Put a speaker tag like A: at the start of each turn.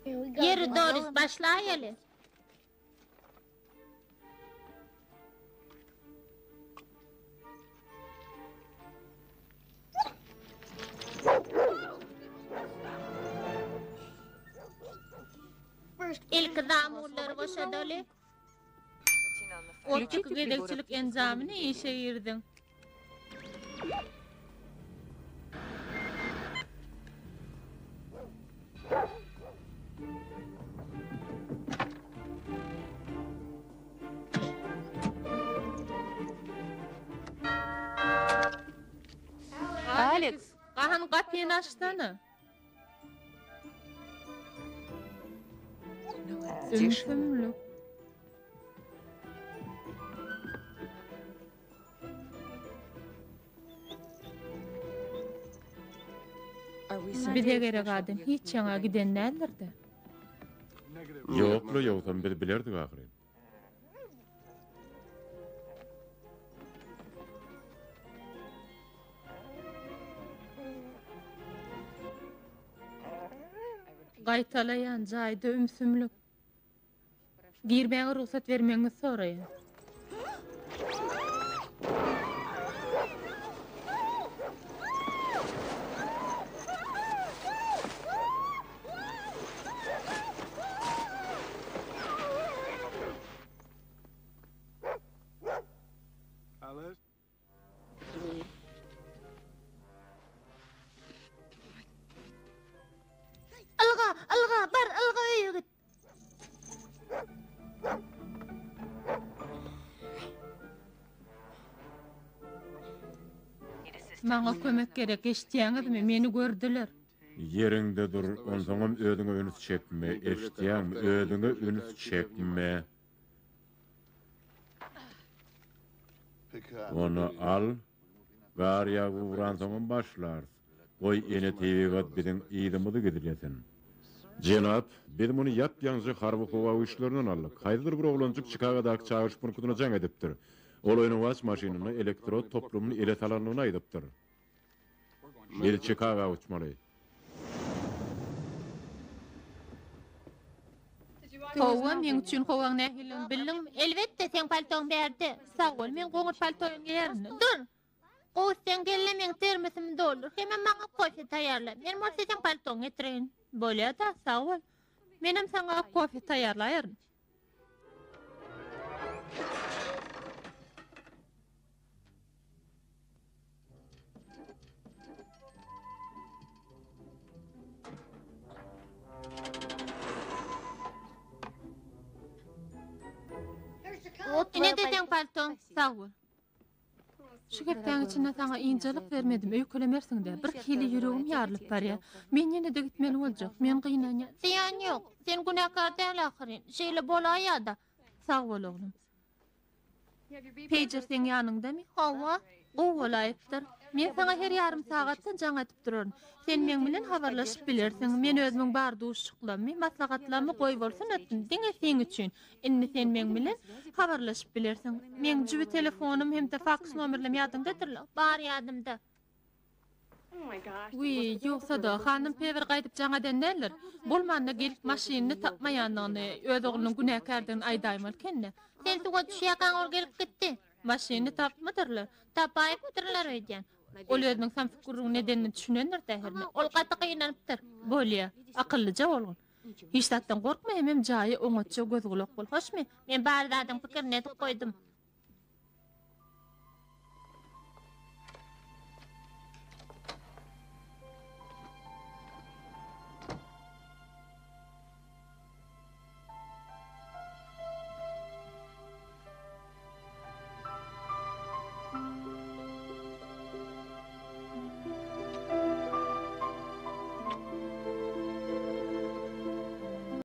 A: Yeri Doris başlayalım. İlk damurları boşadalı. Otçuk gedekçilik enzamını işe girdin. Alex, kahan kapıyı açtığını. Ümsümlük. Bir de gerek adam hiç yana giden nelirdi?
B: Yoklu yoktan bir bilerdik ahire.
A: Gaytalayan jayda ümsümlük. Girmeğe ruhsat vermeğini sorayın. Alga, bar, alga öyle git. Bana kömek gerek, eştiğiniz mi? Beni gördüler.
B: Yerinde dur, ondan ödüňe önüs çekme, eşdiýän ödüňe önüs çekme. Onu al, garya vuran zaman başlar. Oy ene teýigat biziň ýydymyzy gidirýäsin. Jenap, biz muny ýap-ýaňjy harby howa işlerinden aldyk. Haýdyr bir oglanjyk Chicago'daky çağırış punktuna jaň edipdir. Ol oyunun was maşynyny elektrot toplumyny ele salanlygyny aýdypdyr. Biz Chicago'ga uçmaly.
A: Howa men üçin howaň nähilin bildim. Elbetde sen paltoň berdi. Sag bol, men goňur paltoň ýerine. Dur. O sen gellemeň termosym doldur. Hemen maňa kofe taýýarla. Men bolsa sen paltoň getirin. Bolýa-da, sag bol. Menem saňa kofe taýýarlaýaryn. Ne desen palton, sağ ol. Şu gepden içinde sana incelik vermedim, öykülemersin de. Bir kili yüreğim yarılıp var ya. Men yine de gitmeli olacak, men kıynanya. Ziyan yok, sen günahkar değil ahirin. Şeyle bolaya da. Sağ ol oğlum. Pager sen yanında mı? Hava, o olayıptır. Men sana her yarım saattan can atıp durarım. Sen men bilen habarlaşıp bilirsin. Men özümün bardı uşuklamı, maslahatlamı koy bolsun ötün. Dine sen üçün. Inni sen men bilen habarlaşıp bilirsin. Men cübi telefonum hem de fax nomerlem yadımdadır. Bar yadımda. Uy, yoksa da hanım pever qaydıp janadan neler? Bolmanda gelip maşinini tapmayanlığını öz oğlunun günahkardığını aydaymal kenne. Sen tuğa düşüyakan ol gelip gitti. Maşinini tapmadırlar. Tapayıp ödürler öydyan. Ol özünün sam fikirinin nedenini düşünendir täherine. Ol qatı qıynanıptır. Bolya, akıllıca olgun. Hiç tattan korkma, hem jayı oňatça göz gulak bol. Hoşmy? Men bardadyň pikirini etip koydum.